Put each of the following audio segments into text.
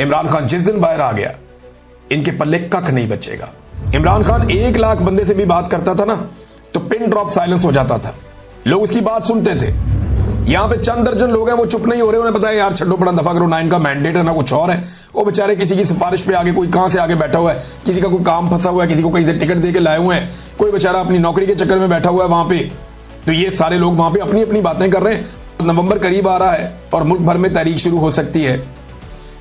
इमरान खान जिस दिन बाहर आ गया, इनके पल्ले कख नहीं बचेगा। इमरान खान 1 लाख बंदे से भी बात करता था ना, तो पिन ड्रॉप साइलेंस हो जाता था, लोग उसकी बात सुनते थे। यहां पे चंद दर्जन लोग हैं, वो चुप नहीं हो रहे, उन्हें पता है यार छड्डो पड़ा, दफा करो ना, इनका मैंडेट है ना कुछ और है। वो बेचारे किसी की सिफारिश पे आगे, कोई कहां से आगे बैठा हुआ है, किसी का कोई काम फंसा हुआ है, किसी को कहीं से टिकट दे के लाए हुए हैं, कोई बेचारा अपनी नौकरी के चक्कर में बैठा हुआ है वहां पे। तो ये सारे लोग वहां पे अपनी अपनी बातें कर रहे हैं। नवंबर करीब आ रहा है और मुल्क भर में तहरीक शुरू हो सकती है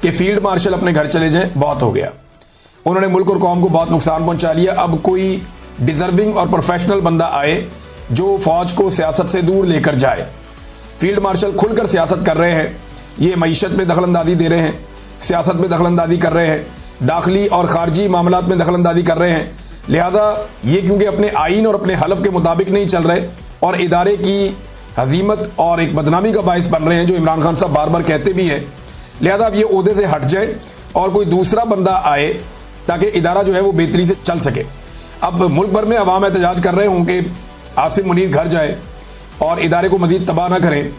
कि फील्ड मार्शल अपने घर चले जाएं, बहुत हो गया, उन्होंने मुल्क और कौम को बहुत नुकसान पहुंचा लिया। अब कोई डिजर्विंग और प्रोफेशनल बंदा आए जो फौज को सियासत से दूर लेकर जाए। फील्ड मार्शल खुलकर सियासत कर रहे हैं, ये मईशत में दखलंदाजी दे रहे हैं, सियासत में दखलंदाजी कर रहे हैं, दाखिली और खारजी मामलात में दखलंदाजी कर रहे हैं। लिहाजा ये क्योंकि अपने आइन और अपने हलफ के मुताबिक नहीं चल रहे और इदारे की हजीमत और एक बदनामी का बायस बन रहे हैं, जो इमरान खान साहब बार बार कहते भी हैं। लिहाजा अब ये ओहदे से हट जाए और कोई दूसरा बंदा आए ताकि इदारा जो है वो बेहतरी से चल सके। अब मुल्क भर में अवाम एहतजाज कर रहे हों कि आसिम मुनीर घर जाए और इदारे को मजीद तबाह ना करें,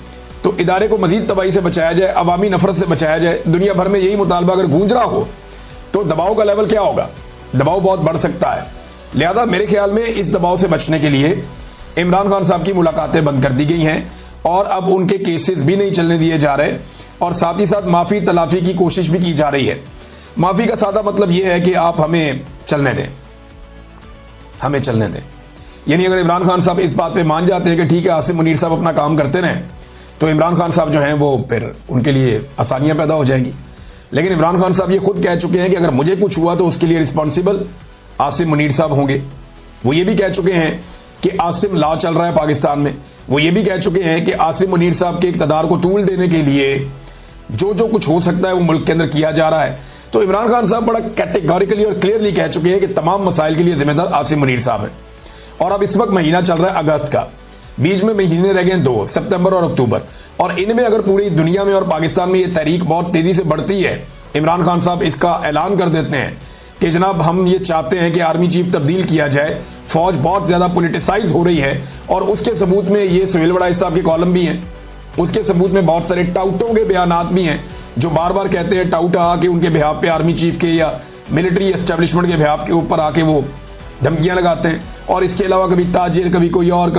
तो इदारे को मजीद तबाही से बचाया जाए, अवामी नफरत से बचाया जाए। दुनिया भर में यही मुतालबा अगर गूंज रहा हो तो दबाव का लेवल क्या होगा? दबाव बहुत बढ़ सकता है। लिहाजा मेरे ख्याल में इस दबाव से बचने के लिए इमरान खान साहब की मुलाकातें बंद कर दी गई हैं और अब उनके केसेस भी नहीं चलने दिए जा रहे और साथ ही साथ माफ़ी तलाफी की कोशिश भी की जा रही है। माफ़ी का सादा मतलब यह है कि आप हमें चलने दें, हमें चलने दें। यानी अगर इमरान खान साहब इस बात पे मान जाते हैं कि ठीक है आसिम मुनीर साहब अपना काम करते रहें, तो इमरान खान साहब जो हैं वो फिर उनके लिए आसानियां पैदा हो जाएंगी। लेकिन इमरान खान साहब ये खुद कह चुके हैं कि अगर मुझे कुछ हुआ तो उसके लिए रिस्पॉन्सिबल आसिम मुनीर साहब होंगे। वो ये भी कह चुके हैं कि आसिम लॉ चल रहा है पाकिस्तान में। वो ये भी कह चुके हैं कि आसिम मुनीर साहब के इक़्तिदार को तूल देने के लिए जो जो कुछ हो सकता है वो मुल्क के अंदर किया जा रहा है। तो इमरान खान साहब बड़ा कैटेगोरिकली और क्लियरली कह चुके हैं कि तमाम मसाइल के लिए जिम्मेदार आसिम मुनीर साहब हैं। और अब इस वक्त महीना चल रहा है अगस्त का, बीच में महीने रह गए 2, सितंबर और अक्टूबर, और इनमें अगर पूरी दुनिया में और पाकिस्तान में ये तहरीक बहुत तेजी से बढ़ती है, इमरान खान साहब इसका ऐलान कर देते हैं कि जनाब हम ये चाहते हैं कि आर्मी चीफ तब्दील किया जाए, फौज बहुत ज्यादा पोलिटिसाइज हो रही है, और उसके सबूत में ये सुहेल वड़ाई साहब के कॉलम भी हैं, उसके सबूत में बहुत सारे टाउटों के बयानात भी हैं जो बार बार कहते हैं, टाउट आके उनके बिहाफ पे आर्मी चीफ के या मिलिट्री एस्टेब्लिशमेंट के बिहाफ के ऊपर आके वो धमकियां लगाते हैं। और इसके अलावा कभी ताजिर, कभी कोई और,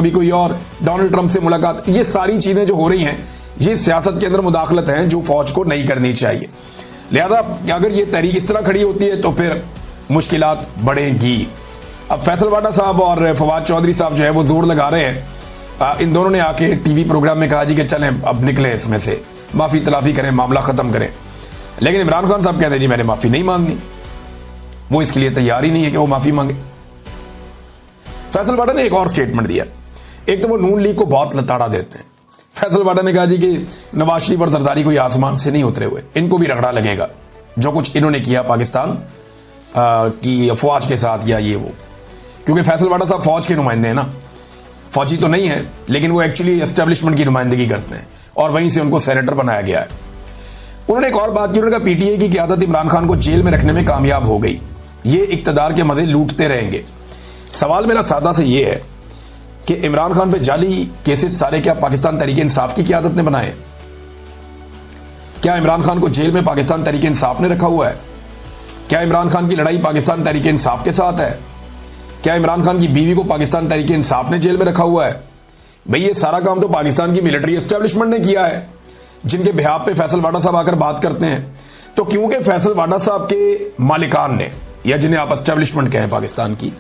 डोनाल्ड ट्रंप से मुलाकात, ये सारी चीजें जो हो रही हैं ये सियासत के अंदर मुदाखलत हैं जो फौज को नहीं करनी चाहिए। लिहाजा अगर ये तहरीक इस तरह खड़ी होती है तो फिर मुश्किलात बढ़ेंगी। अब फैसल वाडा साहब और फवाद चौधरी साहब जो है वो जोर लगा रहे हैं, इन दोनों ने आके टीवी प्रोग्राम में कहा जी कि चलें अब निकले इसमें से, माफी तलाफी करें, मामला खत्म करें। लेकिन इमरान खान साहब कहते हैं जी मैंने माफी नहीं मांगनी, वो इसके लिए तैयार ही नहीं है कि वो माफी मांगे। फैसल वाडा ने एक और स्टेटमेंट दिया। एक तो वो नून लीग को बहुत लताड़ा देते हैं। फैसल वाडा ने कहा जी कि नवाज शरीफ और जरदारी कोई आसमान से नहीं उतरे हुए, इनको भी रगड़ा लगेगा जो कुछ इन्होंने किया पाकिस्तान की फौज के साथ या ये वो। क्योंकि फैसल वाडा साहब फौज के नुमाइंदे हैं ना, फौजी तो नहीं है लेकिन वो एक्चुअली एस्टेब्लिशमेंट की नुमाइंदगी करते हैं और वहीं से उनको सेनेटर बनाया गया है। उन्होंने एक और बात की, उन्होंने कहा पीटीआई की क़यादत इमरान खान को जेल में रखने में कामयाब हो गई, ये इक़्तिदार के मजे लूटते रहेंगे। सवाल मेरा सादा से ये है कि इमरान खान पे जाली केसेस सारे क्या पाकिस्तान तहरीक इंसाफ की क़यादत ने बनाए? क्या इमरान खान को जेल में पाकिस्तान तहरीक इंसाफ ने रखा हुआ है? क्या इमरान खान की लड़ाई पाकिस्तान तहरीक इंसाफ के साथ है? क्या इमरान खान की बीवी को पाकिस्तान तहरीक इंसाफ ने जेल में रखा हुआ है? भाई ये सारा काम तो पाकिस्तान की मिलिट्री एस्टेब्लिशमेंट ने किया है, जिनके बिहाफ पे फैसल वाडा साहब आकर बात करते हैं। तो क्योंकि फैसल वाडा साहब के मालिकान ने, या जिन्हें आप एस्टेब्लिशमेंट कहें पाकिस्तान की,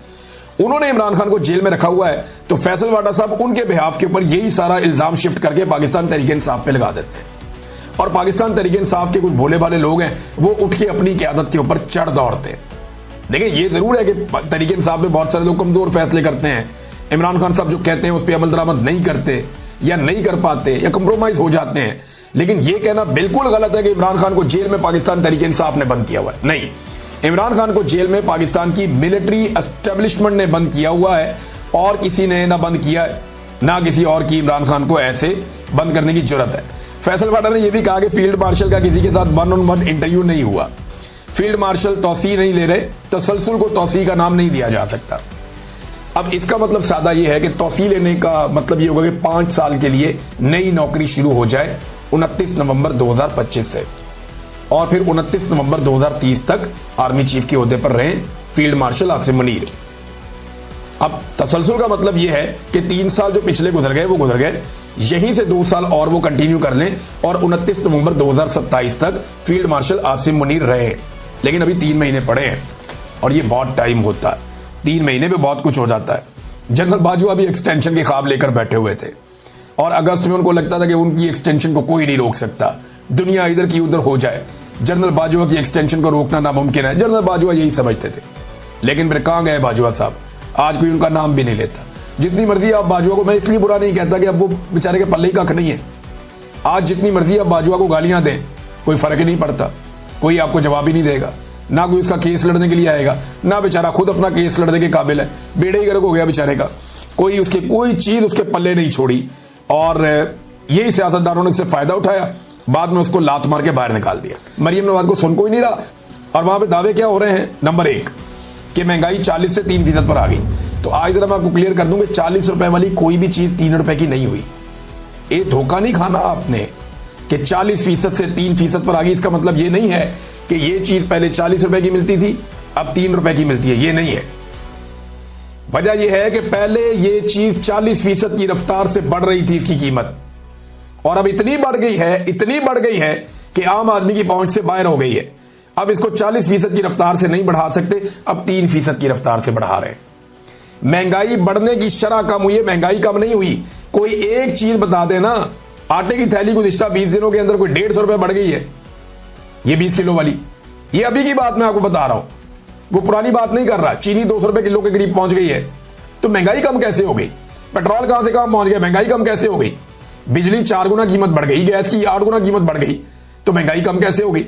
उन्होंने इमरान खान को जेल में रखा हुआ है, तो फैसल वाडा साहब उनके बिहाफ के ऊपर यही सारा इल्जाम शिफ्ट करके पाकिस्तान तहरीक इंसाफ पे लगा देते हैं। और पाकिस्तान तहरीक इंसाफ के कुछ भोले भाले लोग हैं, वो उठ के अपनी क़यादत के ऊपर चढ़ दौड़ते हैं। देखिए ये जरूर है कि तहरीक इंसाफ में बहुत सारे लोग कमजोर फैसले करते हैं, इमरान खान साहब जो कहते हैं उस पर अमल दरामद नहीं करते या नहीं कर पाते या कंप्रोमाइज हो जाते हैं। लेकिन यह कहना बिल्कुल गलत है कि इमरान खान को जेल में पाकिस्तान तहरीक इंसाफ ने बंद किया हुआ है। नहीं, इमरान खान को जेल में पाकिस्तान की मिलिट्री एस्टेब्लिशमेंट ने बंद किया हुआ है और किसी ने ना बंद किया है, ना किसी और की इमरान खान को ऐसे बंद करने की जरूरत है। फैसल वाडा ने यह भी कहा कि फील्ड मार्शल का किसी के साथ 1-on-1 इंटरव्यू नहीं हुआ। फील्ड मार्शल तौसी नहीं ले रहे, तसलसल को तौसी का नाम नहीं दिया जा सकता। अब इसका मतलब सादा यह है कि तौसी लेने का मतलब यह होगा कि 5 साल के लिए नई नौकरी शुरू हो जाए 29 नवंबर 2025 से। और फिर 29 नवंबर 2030 तक आर्मी चीफ के ओहदे पर रहे फील्ड मार्शल आसिम मुनीर। अब तसलसल का मतलब यह है कि 3 साल जो पिछले गुजर गए वो गुजर गए, यहीं से 2 साल और वो कंटिन्यू कर लें और 29 नवंबर 2027 तक फील्ड मार्शल आसिम मुनीर रहे। लेकिन अभी 3 महीने पड़े हैं और ये बहुत टाइम होता है, 3 महीने में बहुत कुछ हो जाता है। जनरल बाजवा भी एक्सटेंशन के ख्वाब लेकर बैठे हुए थे और अगस्त में उनको लगता था कि उनकी एक्सटेंशन को कोई नहीं रोक सकता, दुनिया इधर की उधर हो जाए, जनरल बाजवा की एक्सटेंशन को रोकना नामुमकिन है। जनरल बाजवा यही समझते थे। लेकिन फिर कहां गए बाजवा साहब, आज कोई उनका नाम भी नहीं लेता। जितनी मर्जी आप बाजवा को, मैं इसलिए बुरा नहीं कहता कि अब वो बेचारे के पल्ले ही कख नहीं है, आज जितनी मर्जी आप बाजवा को गालियां दें कोई फर्क ही नहीं पड़ता, कोई आपको जवाब ही नहीं देगा, ना कोई उसका केस लड़ने के लिए आएगा, ना बेचारा खुद अपना केस लड़ने के काबिल है, बेड़े ही गर्क हो गया बेचारे का, कोई उसके कोई चीज उसके पल्ले नहीं छोड़ी। और यही सियासतदानों ने इससे फायदा उठाया, बाद में उसको लात मार के बाहर निकाल दिया। मरियम नवाज को सुन कोई नहीं रहा और वहां पे दावे क्या हो रहे हैं, नंबर 1 कि महंगाई 40 से 3% पर आ गई। तो आज जरा मैं आपको क्लियर कर दूं कि 40 रुपए वाली कोई भी चीज 3 रुपए की नहीं हुई। ये धोखा नहीं खाना आपने कि 40% से 3% पर आ गई। इसका मतलब ये नहीं है कि ये चीज पहले 40 रुपए की मिलती थी अब 3 रुपए की मिलती है, ये नहीं है। वजह यह है कि पहले ये चीज 40% की रफ्तार से बढ़ रही थी इसकी कीमत, और अब इतनी बढ़ गई है कि आम आदमी की पहुंच से बाहर हो गई है। अब इसको 40% की रफ्तार से नहीं बढ़ा सकते, अब 3% की रफ्तार से बढ़ा रहे हैं। महंगाई बढ़ने की शरह कम हुई है, महंगाई कम नहीं हुई। कोई एक चीज बता देना, आटे की थैली गुज़िश्ता 20 दिनों के अंदर कोई 150 रुपए बढ़ गई है, ये 20 किलो वाली, ये अभी की बात मैं आपको बता रहा हूं, वो पुरानी बात नहीं कर रहा। चीनी 200 रुपए किलो के करीब पहुंच गई है, तो महंगाई कम कैसे हो गई? पेट्रोल कहां से कहां पहुंच गया, महंगाई कम कैसे हो गई? बिजली 4 गुना कीमत बढ़ गई, गैस की 8 गुना कीमत बढ़ गई, तो महंगाई कम कैसे हो गई?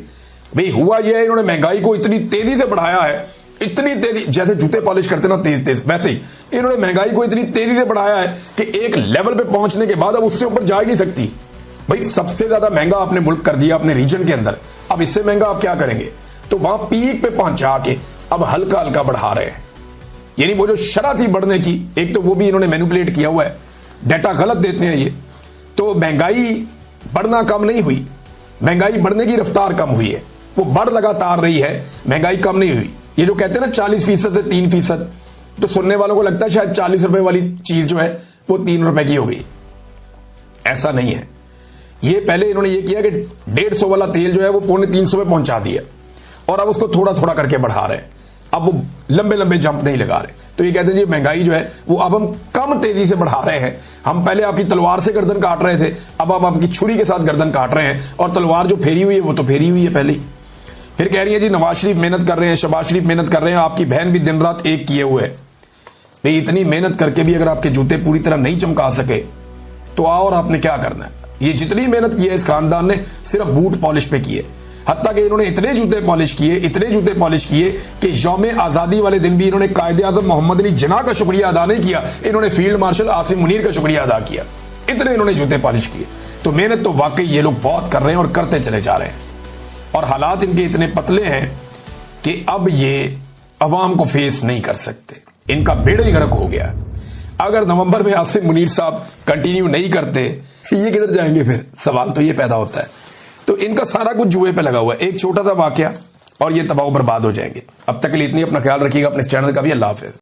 भाई हुआ यह है, इन्होंने महंगाई को इतनी तेजी से बढ़ाया है, इतनी तेजी, जैसे जूते पॉलिश करते ना तेज, वैसे ही इन्होंने महंगाई को इतनी तेजी से बढ़ाया है कि एक लेवल पे पहुंचने के बाद अब उससे ऊपर जा ही नहीं सकती। भाई सबसे ज्यादा महंगा आपने मुल्क कर दिया अपने रीजन के अंदर, अब इससे महंगा आप क्या करेंगे? तो वहां पीक पे पहुंचा के अब हल्का हल्का बढ़ा रहे हैं। यानी वो जो शरह थी बढ़ने की, एक तो वो भी इन्होंने मैनिपुलेट किया हुआ है, डाटा गलत देते हैं ये। तो महंगाई बढ़ना कम नहीं हुई, महंगाई बढ़ने की रफ्तार कम हुई है, वो बढ़ लगातार रही है, महंगाई कम नहीं हुई। ये जो कहते हैं ना 40% से 3%, तो सुनने वालों को लगता है शायद 40 रुपए वाली चीज जो है वो 3 रुपए की हो गई। ऐसा नहीं है। ये पहले इन्होंने ये किया कि 150 वाला तेल जो है वो 350 पे पहुंचा दिया और अब उसको थोड़ा थोड़ा करके बढ़ा रहे हैं। अब वो लंबे लंबे जंप नहीं लगा रहे। तो ये कहते हैं जी महंगाई जो है वो अब हम कम तेजी से बढ़ा रहे हैं। हम पहले आपकी तलवार से गर्दन काट रहे थे, अब हम आपकी छुरी के साथ गर्दन काट रहे हैं, और तलवार जो फेरी हुई है वो तो फेरी हुई है पहले ही। फिर कह रही है जी नवाज शरीफ मेहनत कर रहे हैं, शहबाज शरीफ मेहनत कर रहे हैं, आपकी बहन भी दिन रात एक किए हुए है। भाई इतनी मेहनत करके भी अगर आपके जूते पूरी तरह नहीं चमका सके तो और आपने क्या करना है? ये जितनी मेहनत की है इस खानदान ने सिर्फ बूट पॉलिश पे की है। हत्ता कि इन्होंने इतने जूते पॉलिश किए कि यौम आज़ादी वाले दिन भी इन्होंने कायदे आज़म मोहम्मद अली जिन्ना का शुक्रिया अदा नहीं किया, इन्होंने फील्ड मार्शल आसिम मुनीर का शुक्रिया अदा किया। इतने इन्होंने जूते पॉलिश किए। तो मेहनत तो वाकई ये लोग बहुत कर रहे हैं और करते चले जा रहे हैं, और हालात इनके इतने पतले हैं कि अब ये अवाम को फेस नहीं कर सकते, इनका बेड़ा ही गर्क हो गया। अगर नवंबर में आसिम मुनीर साहब कंटिन्यू नहीं करते, ये किधर जाएंगे? फिर सवाल तो ये पैदा होता है। तो इनका सारा कुछ जुए पे लगा हुआ है, एक छोटा सा वाकया और ये तबाह बर्बाद हो जाएंगे। अब तक के लिए इतनी, अपना ख्याल रखिएगा, अपने चैनल का भी। अल्लाह हाफिज।